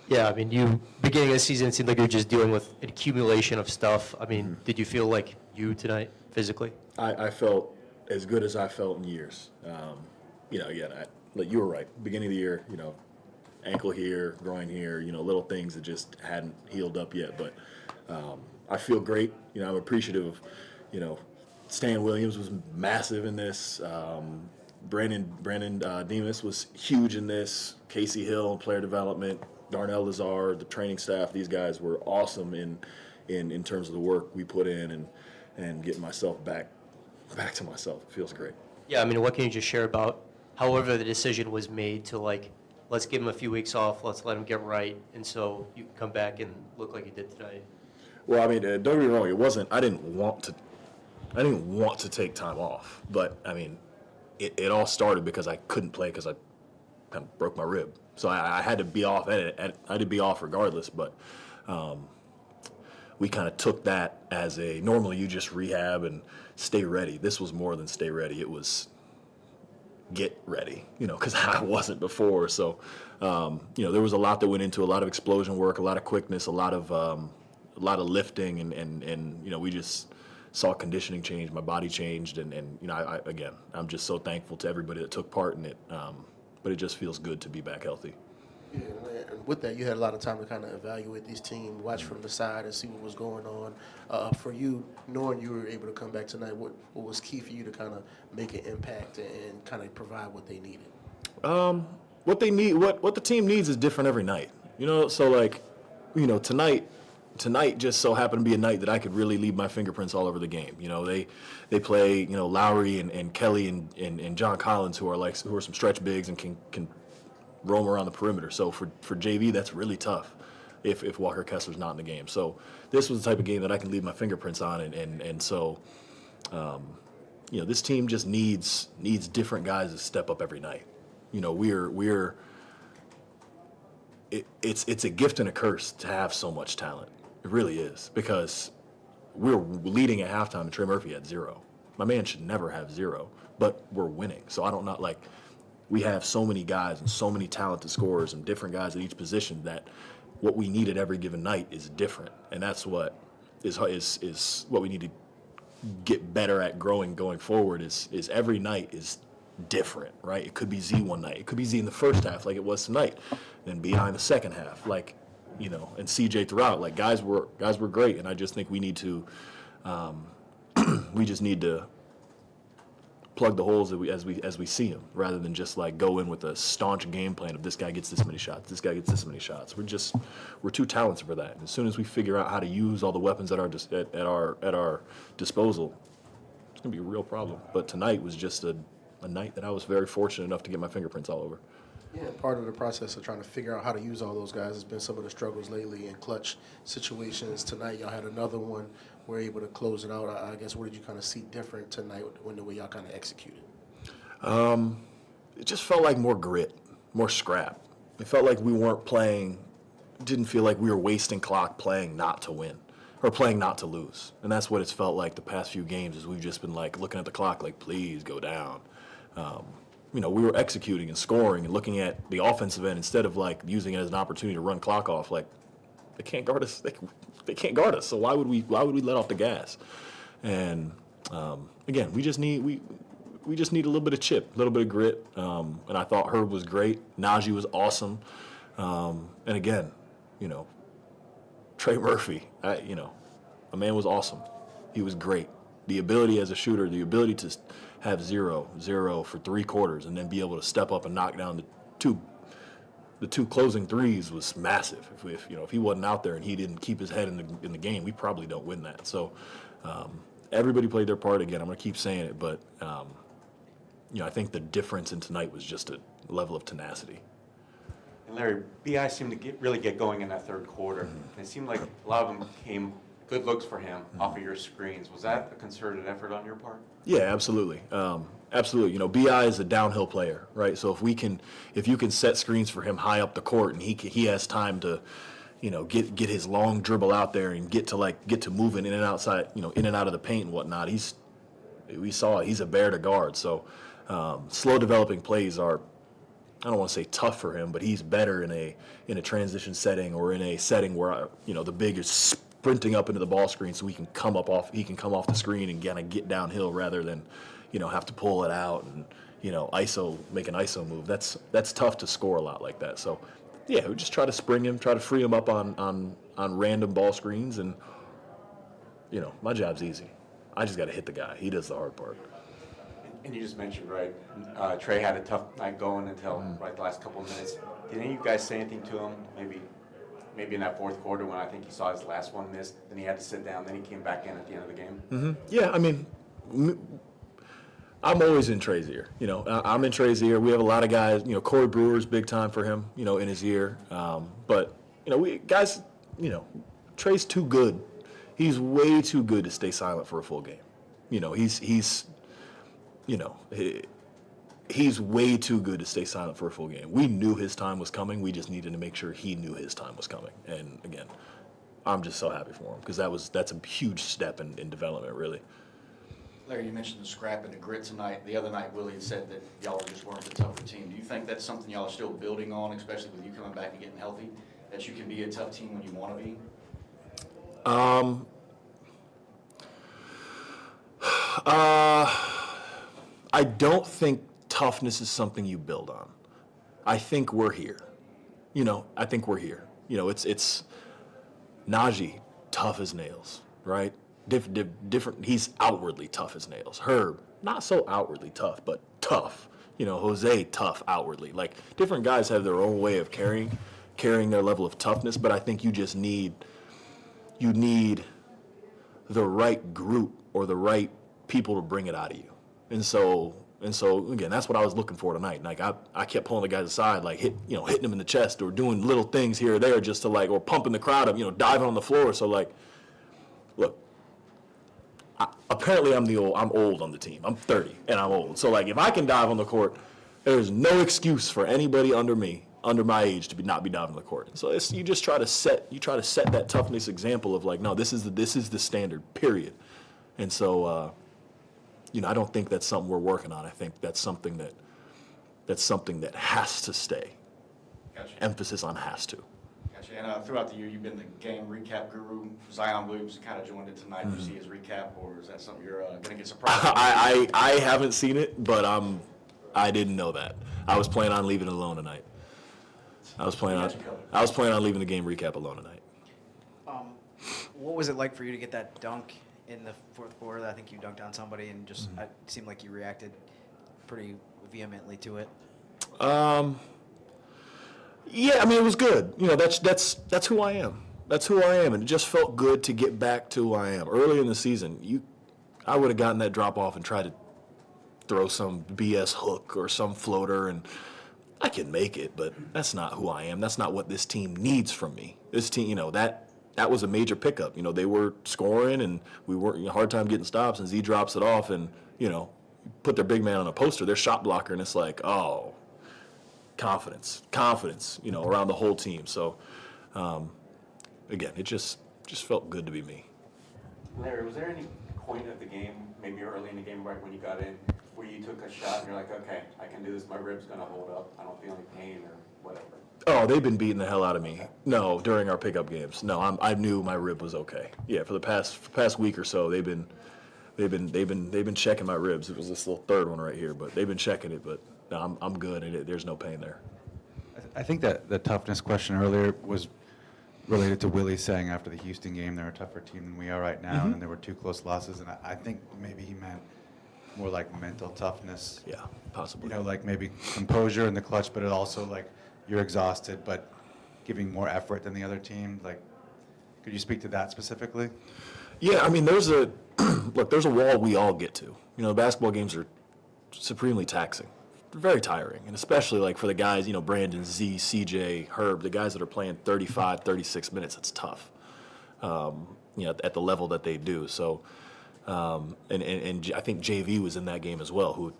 Yeah, I mean, beginning of the season, it seemed like you were just dealing with an accumulation of stuff. I mean, did you feel like you tonight, physically? I felt as good as I felt in years. Again, like you were right. Beginning of the year, ankle here, groin here, little things that just hadn't healed up yet. But I feel great. I'm appreciative of, Stan Williams was massive in this. Brandon Demas was huge in this. Casey Hill in player development. Darnell Lazard, the training staff, these guys were awesome in terms of the work we put in and getting myself back to myself. It feels great. Yeah, I mean, what can you just share about however the decision was made to, like, let's give him a few weeks off, let's let him get right, and so you come back and look like you did tonight? Well, I mean, don't get me wrong. It wasn't. I didn't want to take time off, but I mean, it all started because I couldn't play because I kind of broke my rib. So I had to be off. I had to be off regardless. But we kind of took that as normally you just rehab and stay ready. This was more than stay ready. It was get ready, because I wasn't before. So, there was a lot that went into a lot of explosion work, a lot of quickness, a lot of lifting, and we just saw conditioning change. My body changed, and I'm just so thankful to everybody that took part in it. But it just feels good to be back healthy. Yeah, and with that, you had a lot of time to kind of evaluate these teams, watch from the side, and see what was going on. For you, knowing you were able to come back tonight, what was key for you to kind of make an impact and kind of provide what they needed? What they need, what the team needs is different every night. So like, tonight just so happened to be a night that I could really leave my fingerprints all over the game. They play, Lowry and Kelly and John Collins who are some stretch bigs and can roam around the perimeter. So for JV, that's really tough if Walker Kessler's not in the game. So this was the type of game that I can leave my fingerprints on, and so this team just needs different guys to step up every night. It's a gift and a curse to have so much talent. It really is, because we're leading at halftime and Trey Murphy had 0. My man should never have 0, but we're winning. So I don't know, we have so many guys and so many talented scorers and different guys at each position that what we need at every given night is different. And that's what is what we need to get better at going forward is every night is different, right? It could be Z one night. It could be Z in the first half like it was tonight. Then BI in the second half, and CJ throughout. Guys were great, and I just think we need to we just need to plug the holes as we see them, rather than just go in with a staunch game plan of this guy gets this many shots, this guy gets this many shots. We're too talented for that. And as soon as we figure out how to use all the weapons at our disposal, it's gonna be a real problem. But tonight was just a night that I was very fortunate enough to get my fingerprints all over. Yeah, part of the process of trying to figure out how to use all those guys has been some of the struggles lately in clutch situations. Tonight, y'all had another one. We're able to close it out. I guess, what did you kind of see different tonight when the way y'all kind of executed? It just felt like more grit, more scrap. It felt like we weren't playing, didn't feel like we were wasting clock playing not to win or playing not to lose. And that's what it's felt like the past few games, is we've just been looking at the clock please go down. We were executing and scoring and looking at the offensive end instead of using it as an opportunity to run clock off. They can't guard us. They can't guard us. So why would we let off the gas? And again, we just need a little bit of chip, a little bit of grit. And I thought Herb was great. Naji was awesome. And again, Trey Murphy, a man was awesome. He was great. The ability as a shooter, the ability to have 0 for 3 quarters and then be able to step up and knock down the two closing threes was massive. If he wasn't out there and he didn't keep his head in the game, we probably don't win that. So everybody played their part. Again, I'm going to keep saying it, but I think the difference in tonight was just a level of tenacity. And Larry, BI seemed to really get going in that third quarter. And it seemed like a lot of them came good looks for him off of your screens. Was that a concerted effort on your part? Yeah, absolutely. Absolutely. BI is a downhill player, right? So if you can set screens for him high up the court and he has time to, get his long dribble out there and get to moving in and outside, in and out of the paint and whatnot. He's a bear to guard. So slow developing plays are I don't want to say tough for him, but he's better in a transition setting or in a setting where the big is sprinting up into the ball screen, so he can come off the screen and kind of get downhill rather than have to pull it out and make an ISO move. That's tough to score a lot like that. So yeah, we just try to spring him, try to free him up on random ball screens, and my job's easy. I just got to hit the guy. He does the hard part. And you just mentioned, right, Trey had a tough night going until the last couple of minutes. Did any of you guys say anything to him? Maybe in that fourth quarter when I think he saw his last one miss, then he had to sit down, then he came back in at the end of the game? Mm-hmm. Yeah, I mean, I'm always in Trey's ear. I'm in Trey's ear. We have a lot of guys. Corey Brewer's big time for him. In his ear. But Trey's too good. He's way too good to stay silent for a full game. He's way too good to stay silent for a full game. We knew his time was coming. We just needed to make sure he knew his time was coming. And again, I'm just so happy for him because that's a huge step in development, really. Larry, you mentioned the scrap and the grit tonight. The other night, Willie said that y'all just weren't the tougher team. Do you think that's something y'all are still building on, especially with you coming back and getting healthy, that you can be a tough team when you want to be? I don't think toughness is something you build on. I think we're here. It's Naji, tough as nails, right? Different. He's outwardly tough as nails. Herb, not so outwardly tough, but tough. Jose, tough outwardly. Like, different guys have their own way of carrying their level of toughness, but I think you need the right group or the right people to bring it out of you. And so again, that's what I was looking for tonight. Like, I kept pulling the guys aside, like hitting them in the chest or doing little things here or there just to or pumping the crowd up, diving on the floor. So look, apparently I'm old on the team. I'm 30 and I'm old. So if I can dive on the court, there's no excuse for anybody under my age to not be diving on the court. So you just try to set that toughness example of no, this is the standard, period. And so I don't think that's something we're working on. I think that's something that has to stay. Gotcha. Emphasis on has to. Gotcha. And throughout the year, you've been the game recap guru. Zion Williams kind of joined it tonight. Do you see his recap, or is that something you're going to get surprised? I haven't seen it, but I didn't know that. I was planning on leaving it alone tonight. I was planning on leaving the game recap alone tonight. What was it like for you to get that dunk in the fourth quarter? I think you dunked on somebody, and just it seemed like you reacted pretty vehemently to it. Yeah, I mean, it was good. That's who I am. That's who I am, and it just felt good to get back to who I am. Early in the season, I would have gotten that drop off and tried to throw some BS hook or some floater, and I can make it, but that's not who I am. That's not what this team needs from me. This team, that was a major pickup. They were scoring, and we were a hard time getting stops, and Z drops it off, and, put their big man on a poster, their shot blocker, and it's like, oh, confidence, around the whole team. So, again, it just felt good to be me. Larry, was there any point of the game, maybe early in the game, right when you got in, where you took a shot and you're like, okay, I can do this, my rib's going to hold up, I don't feel any pain or whatever? Oh, they've been beating the hell out of me. No, during our pickup games. No, I knew my rib was okay. Yeah, for the past week or so, they've been checking my ribs. It was this little third one right here, but they've been checking it. But no, I'm good, and there's no pain there. I think that the toughness question earlier was related to Willie saying after the Houston game they're a tougher team than we are right now, and there were 2 close losses, and I think maybe he meant more like mental toughness. Yeah, possibly. Like maybe composure in the clutch, but it also you're exhausted, but giving more effort than the other team. Could you speak to that specifically? Yeah, I mean, there's a wall we all get to. Basketball games are supremely taxing. They're very tiring, and especially for the guys, Brandon, Z, CJ, Herb, the guys that are playing 35, 36 minutes. It's tough. At the level that they do. So, and I think JV was in that game as well, who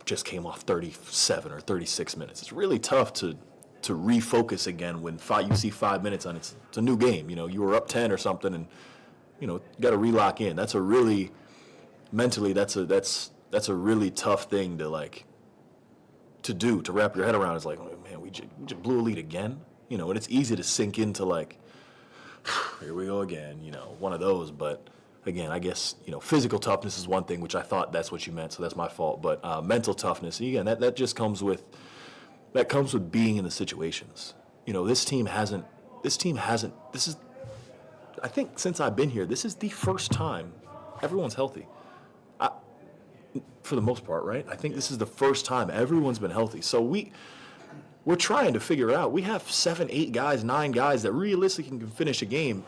just came off 37 or 36 minutes. It's really tough to refocus again when you see 5 minutes on it's a new game. You were up 10 or something, and you got to relock in. That's a really mentally that's a really tough thing to do, to wrap your head around. It's like, we just blew a lead again, you know, and it's easy to sink into like, here we go again, you know, one of those. But again, I guess, you know, physical toughness is one thing, which I thought that's what you meant, so that's my fault. But mental toughness, again, that just comes with being in the situations. You know, this is, I think since I've been here, this is the first time everyone's healthy. For the most part, right? I think this is the first time everyone's been healthy. So we're trying to figure out. We have 7, 8 guys, 9 guys that realistically can finish a game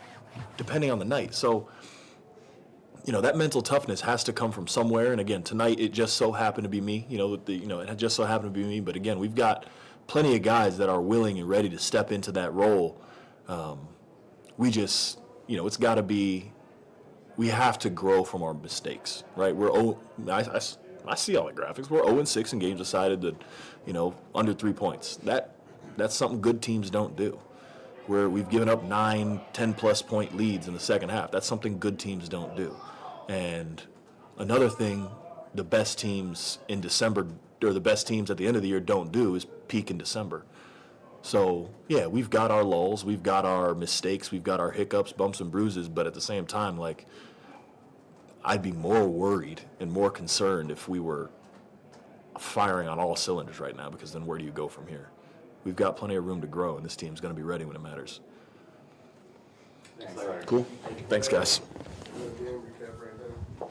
depending on the night. So, you know, that mental toughness has to come from somewhere. And again, tonight it just so happened to be me. You know, it just so happened to be me. But again, we've got plenty of guys that are willing and ready to step into that role. We just, you know, it's got to be. We have to grow from our mistakes, right? I see all the graphics. We're 0-6 in games decided that, you know, under 3 points. That's something good teams don't do. Where we've given up 9, 10+ point leads in the second half. That's something good teams don't do. And another thing the best teams in December, or the best teams at the end of the year don't do, is peak in December. So, yeah, we've got our lulls, we've got our mistakes, we've got our hiccups, bumps and bruises, but at the same time, like, I'd be more worried and more concerned if we were firing on all cylinders right now, because then where do you go from here? We've got plenty of room to grow, and this team's going to be ready when it matters. Thanks, Larry. Cool. Thanks, guys. Game recap right now.